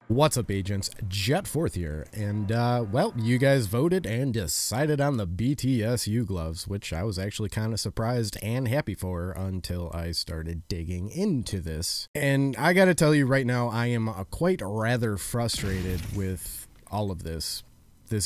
What's up, agents? Jet4th here, and well, you guys voted and decided on the BTSU gloves, which I was actually kind of surprised and happy for until I started digging into this. And I gotta tell you right now, I am quite rather frustrated with all of this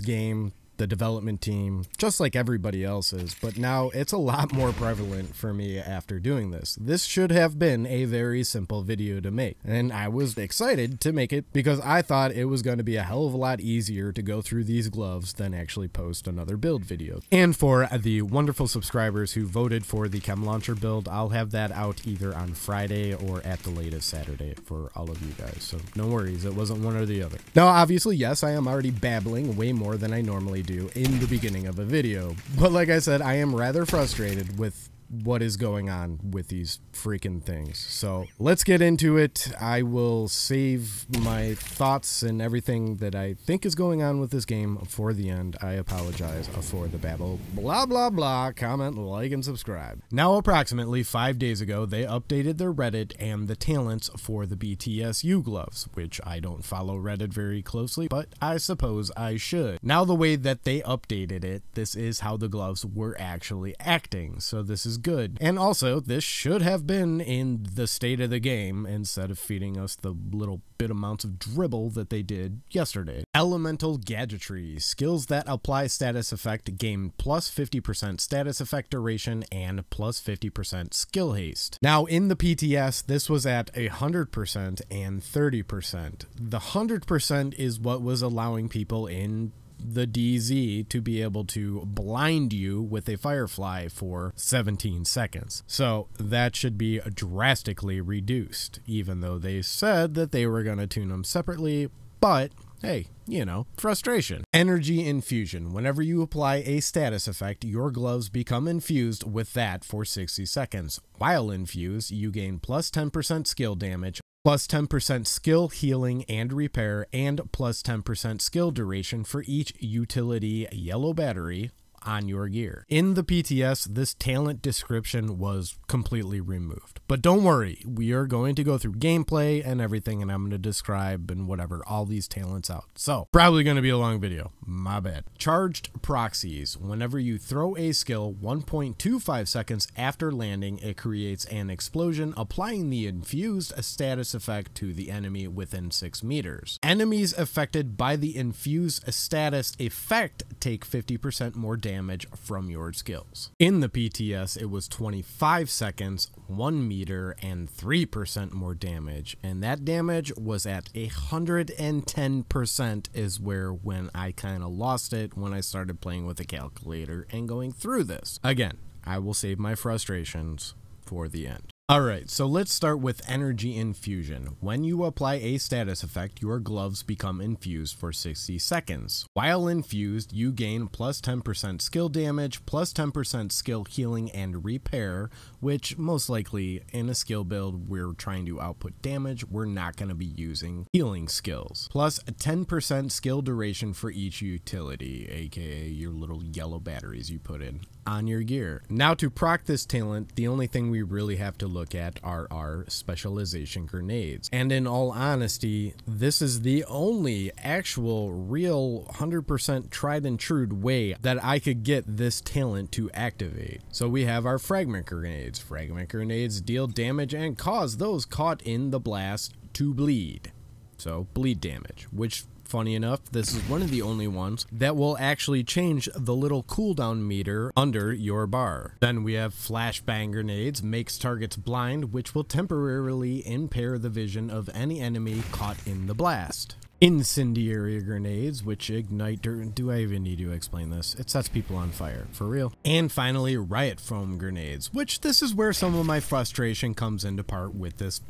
game, the development team, just like everybody else is, but now it's a lot more prevalent for me after doing this. This should have been a very simple video to make, and I was excited to make it because I thought it was going to be a hell of a lot easier to go through these gloves than actually post another build video. And for the wonderful subscribers who voted for the chem launcher build, I'll have that out either on Friday or at the latest Saturday for all of you guys, so no worries, it wasn't one or the other. Now obviously, yes, I am already babbling way more than I normally do in the beginning of a video, but like I said, I am rather frustrated with what is going on with these freaking things. So let's get into it. I will save my thoughts and everything that I think is going on with this game for the end. I apologize for the babble. Blah, blah, blah. Comment, like, and subscribe. Now, approximately 5 days ago, they updated their Reddit and the talents for the BTSU gloves, which I don't follow Reddit very closely, but I suppose I should. Now, the way that they updated it, this is how the gloves were actually acting. So this is good. And also, this should have been in the state of the game instead of feeding us the little bit amounts of dribble that they did yesterday. Elemental Gadgetry. Skills that apply status effect gain plus 50% status effect duration and plus 50% skill haste. Now in the PTS, this was at 100% and 30%. The 100% is what was allowing people in the DZ to be able to blind you with a firefly for 17 seconds. So that should be drastically reduced, even though they said that they were going to tune them separately, but hey, you know, frustration. Energy Infusion. Whenever you apply a status effect, your gloves become infused with that for 60 seconds. While infused, you gain plus 10% skill damage, plus 10% skill healing and repair, and plus 10% skill duration for each utility yellow battery on your gear. In the PTS, this talent description was completely removed. But don't worry, we are going to go through gameplay and everything, and I'm going to describe and whatever all these talents out. So, probably going to be a long video. My bad. Charged Proxies. Whenever you throw a skill 1.25 seconds after landing, it creates an explosion, applying the infused status effect to the enemy within 6 meters. Enemies affected by the infused status effect take 50% more damage from your skills. In the PTS, it was 25 seconds, 1 meter, and 3% more damage, and that damage was at 110% is where when I kind of lost it when I started playing with a calculator and going through this. Again, I will save my frustrations for the end. Alright, so let's start with Energy Infusion. When you apply a status effect, your gloves become infused for 60 seconds. While infused, you gain plus 10% skill damage, plus 10% skill healing and repair, which most likely in a skill build we're trying to output damage, we're not going to be using healing skills. Plus 10% skill duration for each utility, aka your little yellow batteries you put in on your gear. Now to proc this talent, the only thing we really have to look at are our Specialization Grenades. And in all honesty, this is the only actual real 100% tried and true way that I could get this talent to activate. So we have our Fragment Grenades. Fragment Grenades deal damage and cause those caught in the blast to bleed. So bleed damage, which funny enough, this is one of the only ones that will actually change the little cooldown meter under your bar. Then we have Flashbang Grenades, makes targets blind, which will temporarily impair the vision of any enemy caught in the blast. Incendiary Grenades, which ignite do I even need to explain this? It sets people on fire, for real. And finally, Riot Foam Grenades, which this is where some of my frustration comes into part with this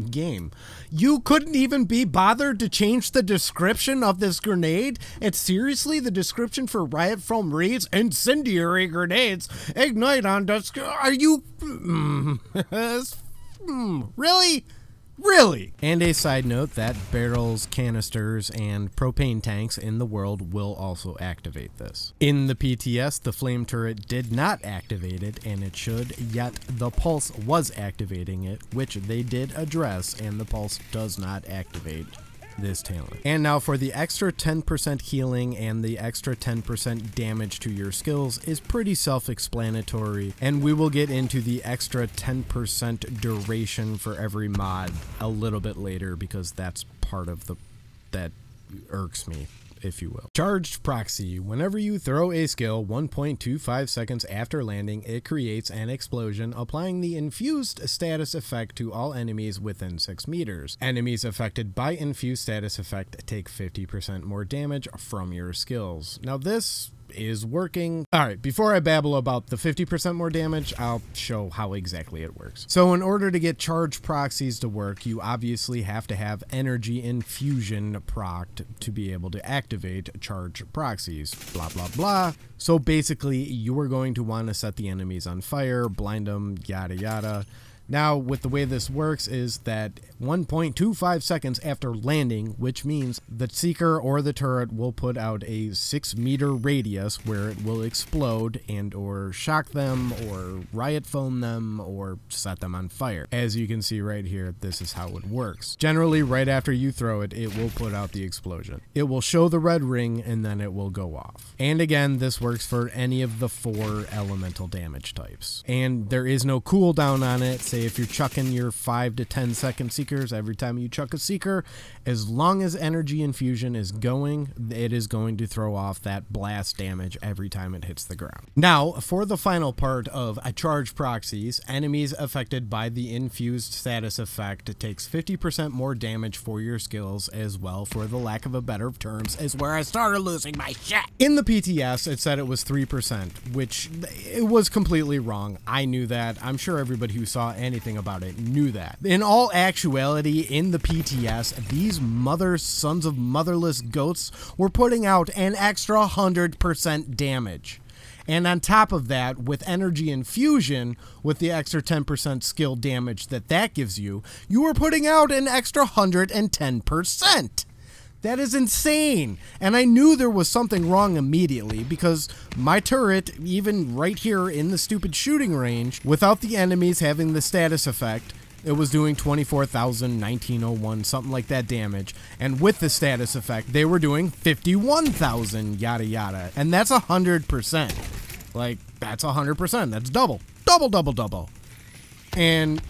game. You couldn't even be bothered to change the description of this grenade? It's seriously the description for Riot Foam reads, Incendiary Grenades, ignite on dusk. Are you... really? Really? And a side note that barrels, canisters, and propane tanks in the world will also activate this. In the PTS, the flame turret did not activate it, and it should, yet the pulse was activating it, which they did address, and the pulse does not activate this talent. And now for the extra 10% healing and the extra 10% damage to your skills is pretty self-explanatory, and we will get into the extra 10% duration for every mod a little bit later, because that's part of that irks me, if you will. Charged proxy. Whenever you throw a skill 1.25 seconds after landing, it creates an explosion, applying the infused status effect to all enemies within 6 meters. Enemies affected by infused status effect take 50% more damage from your skills. Now this is working. Alright, before I babble about the 50% more damage, I'll show how exactly it works. So in order to get charge proxies to work, you obviously have to have energy infusion procced to be able to activate charge proxies, blah blah blah. So basically you are going to want to set the enemies on fire, blind them, yada yada. Now, with the way this works is that 1.25 seconds after landing, which means the seeker or the turret will put out a 6-meter radius where it will explode and or shock them or riot foam them or set them on fire. As you can see right here, this is how it works. Generally, right after you throw it, it will put out the explosion. It will show the red ring and then it will go off. And again, this works for any of the 4 elemental damage types. And there is no cooldown on it. Say if you're chucking your 5 to 10 second seekers, every time you chuck a seeker, as long as energy infusion is going, it is going to throw off that blast damage every time it hits the ground. Now, for the final part of charge proxies, enemies affected by the infused status effect takes 50% more damage for your skills as well, for the lack of a better terms, is where I started losing my shit. In the PTS, it said it was 3%, which it was completely wrong. I knew that. I'm sure everybody who saw anything about it knew that. In all actuality, in the PTS, these sons of motherless goats were putting out an extra 100% damage. And on top of that, with energy infusion, with the extra 10% skill damage that gives you, you were putting out an extra 110%. That is insane. And I knew there was something wrong immediately, because my turret, even right here in the stupid shooting range, without the enemies having the status effect, it was doing 24,1901, something like that damage. And with the status effect, they were doing 51,000, yada yada. And that's 100%. Like, that's 100%. That's double. Double, double, double. And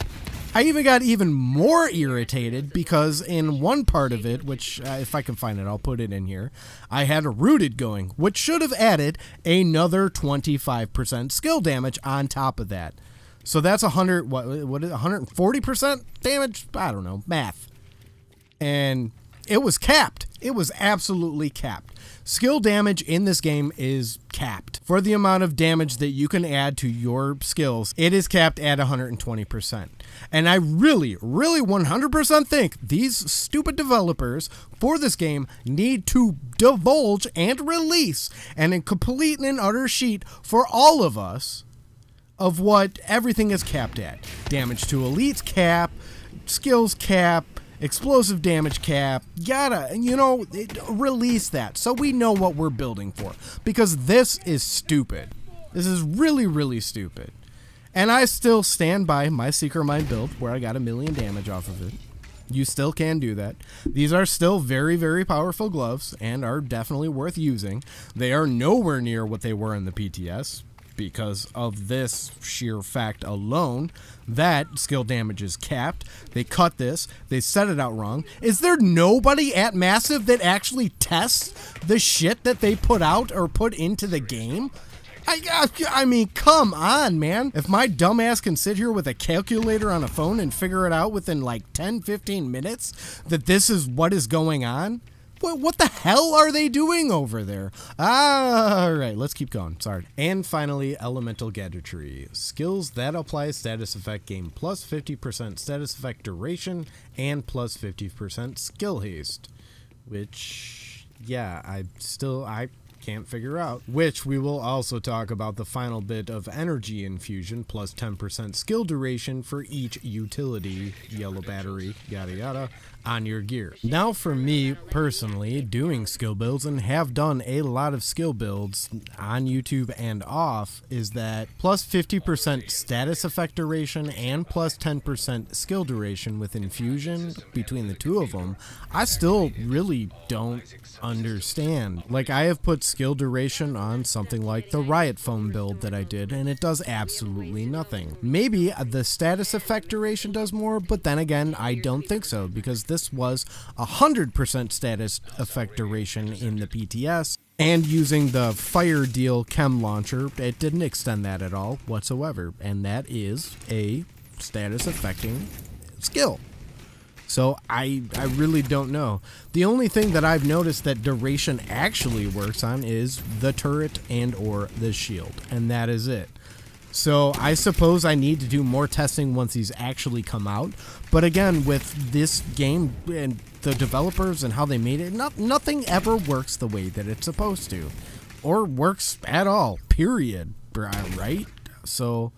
I even got even more irritated because in one part of it, which if I can find it, I'll put it in here, I had a rooted going, which should have added another 25% skill damage on top of that. So that's 140% damage? I don't know, math. And it was capped. It was absolutely capped. Skill damage in this game is capped. For the amount of damage that you can add to your skills, it is capped at 120%. And I really, really 100% think these stupid developers for this game need to divulge and release an complete and utter sheet for all of us of what everything is capped at. Damage to elites cap, skills cap, explosive damage cap, yada, you know, release that so we know what we're building for, because this is stupid. This is really, really stupid. And I still stand by my Seeker Mine build where I got 1 million damage off of it. You still can do that. These are still very, very powerful gloves and are definitely worth using. They are nowhere near what they were in the PTS, because of this sheer fact alone, that skill damage is capped. They cut this. They set it out wrong. Is there nobody at Massive that actually tests the shit that they put out or put into the game? I mean, come on, man. If my dumbass can sit here with a calculator on a phone and figure it out within like 10, 15 minutes that this is what is going on, what the hell are they doing over there? All right, let's keep going. Sorry. And finally, Elemental Gadgetry. Skills that apply status effect gain plus 50% status effect duration and plus 50% skill haste. Which, yeah, I can't figure out. Which we will also talk about the final bit of energy infusion plus 10% skill duration for each utility, yellow battery, yada yada. on your gear. Now for me personally, doing skill builds, and have done a lot of skill builds on YouTube and off, is that plus 50% status effect duration and plus 10% skill duration with Infusion, between the two of them, I still really don't understand. Like, I have put skill duration on something like the Riot phone build that I did, and it does absolutely nothing. Maybe the status effect duration does more, but then again, I don't think so, because this was 100% status effect duration in the BTS, and using the Fire Deal Chem Launcher, it didn't extend that at all whatsoever, and that is a status affecting skill. So I really don't know. The only thing that I've noticed that duration actually works on is the turret and or the shield, and that is it. So I suppose I need to do more testing once these actually come out. But again, with this game and the developers and how they made it, nothing ever works the way that it's supposed to. Or works at all, period, right? So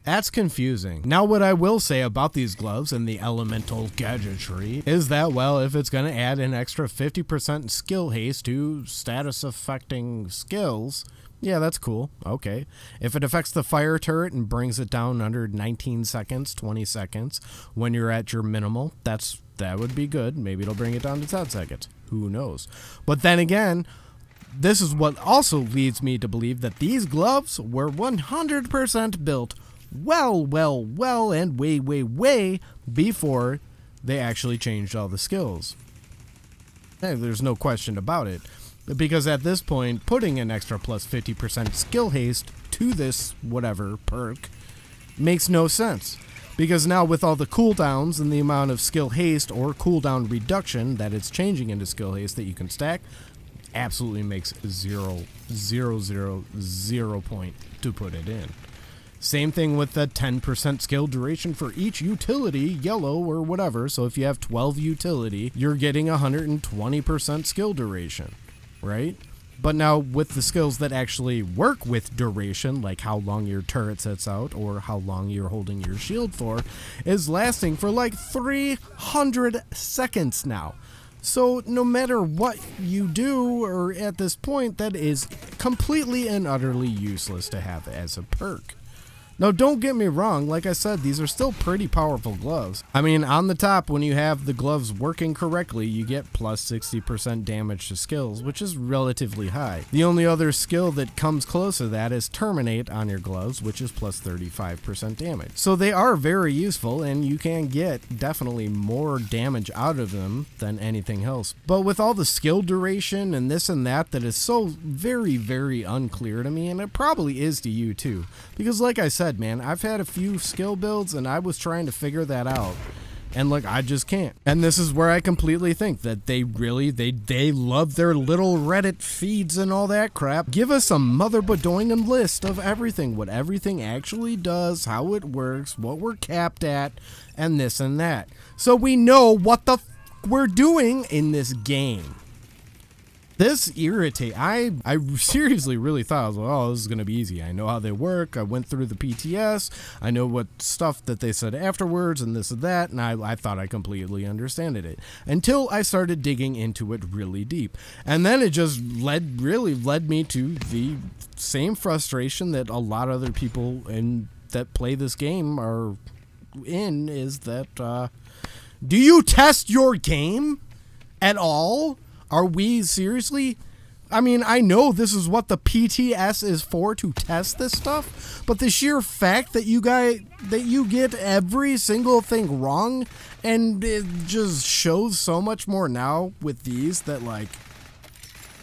that's confusing. Now, what I will say about these gloves and the elemental gadgetry is that, well, if it's going to add an extra 50% skill haste to status affecting skills, yeah, that's cool. Okay. If it affects the fire turret and brings it down under 19 seconds, 20 seconds, when you're at your minimal, that would be good. Maybe it'll bring it down to 10 seconds. Who knows? But then again, this is what also leads me to believe that these gloves were 100% built well, and way before they actually changed all the skills. Hey, there's no question about it. Because at this point, putting an extra plus 50% skill haste to this whatever perk makes no sense. Because now with all the cooldowns and the amount of skill haste or cooldown reduction that it's changing into skill haste that you can stack, absolutely makes zero point to put it in. Same thing with the 10% skill duration for each utility, yellow or whatever. So if you have 12 utility, you're getting 120% skill duration. Right? But now with the skills that actually work with duration, like how long your turret sets out or how long you're holding your shield for, is lasting for like 300 seconds now. So no matter what you do, or at this point, that is completely and utterly useless to have as a perk. Now, don't get me wrong, like I said, these are still pretty powerful gloves. I mean, on the top, when you have the gloves working correctly, you get plus 60% damage to skills, which is relatively high. The only other skill that comes close to that is Terminate on your gloves, which is plus 35% damage. So they are very useful, and you can get definitely more damage out of them than anything else. But with all the skill duration and this and that is so very unclear to me, and it probably is to you too. Because like I said, man, I've had a few skill builds and I was trying to figure that out, and like, I just can't. And this is where I completely think that they love their little Reddit feeds and all that crap. Give us a mother bedoing list of everything, what everything actually does, how it works, what we're capped at, and this and that, so we know what the f we're doing in this game. This irritates. I seriously really thought, I was like, oh, this is going to be easy. I know how they work. I went through the PTS. I know what stuff that they said afterwards and this and that, and I thought I completely understood it. Until I started digging into it really deep. And then it just really led me to the same frustration that a lot of other people that play this game are in, is that, do you test your game at all? Are we seriously? I mean, I know this is what the PTS is for, to test this stuff, but the sheer fact that you get every single thing wrong, and it just shows so much more now with these, that like,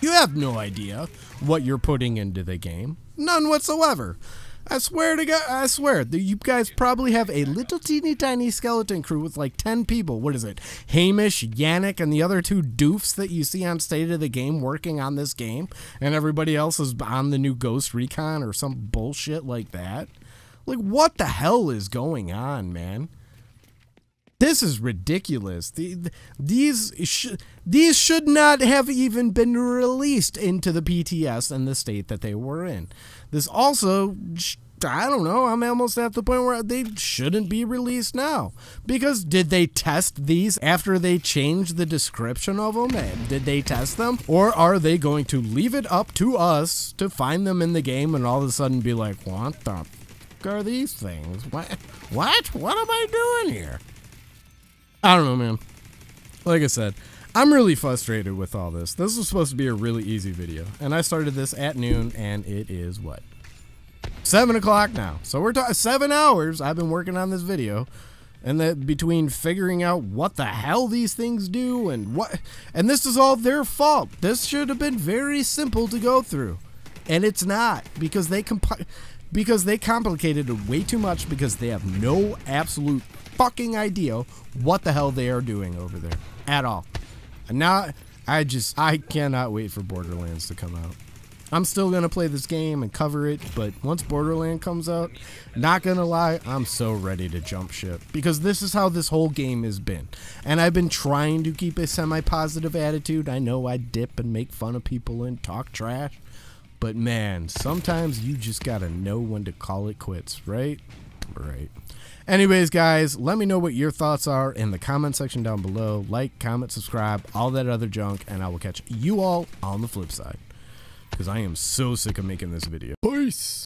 you have no idea what you're putting into the game. None whatsoever. I swear to God, I swear, you guys probably have a little teeny tiny skeleton crew with like 10 people. What is it? Hamish, Yannick, and the other two doofs that you see on State of the Game working on this game, and everybody else is on the new Ghost Recon or some bullshit like that. Like, what the hell is going on, man? This is ridiculous. These should not have even been released into the PTS and the state that they were in. This also I don't know. I'm almost at the point where they shouldn't be released now. Because did they test these after they changed the description of them? And did they test them? Or are they going to leave it up to us to find them in the game and all of a sudden be like, what the fuck are these things? What? What am I doing here? I don't know, man. Like I said, I'm really frustrated with all this. This was supposed to be a really easy video. And I started this at noon, and it is what? 7 o'clock now. So we're talking 7 hours I've been working on this video. And that between figuring out what the hell these things do and what, and this is all their fault. This should have been very simple to go through. And it's not, because they complicated it way too much, because they have no absolute fucking idea what the hell they are doing over there at all. And now I cannot wait for Borderlands to come out. I'm still gonna play this game and cover it, but once Borderlands comes out, not gonna lie, I'm so ready to jump ship, because this is how this whole game has been. And I've been trying to keep a semi-positive attitude. I know I dip and make fun of people and talk trash, but man, sometimes you just gotta know when to call it quits, right? Right. Anyways, guys, let me know what your thoughts are in the comment section down below. Like, comment, subscribe, all that other junk, and I will catch you all on the flip side, because I am so sick of making this video. Peace!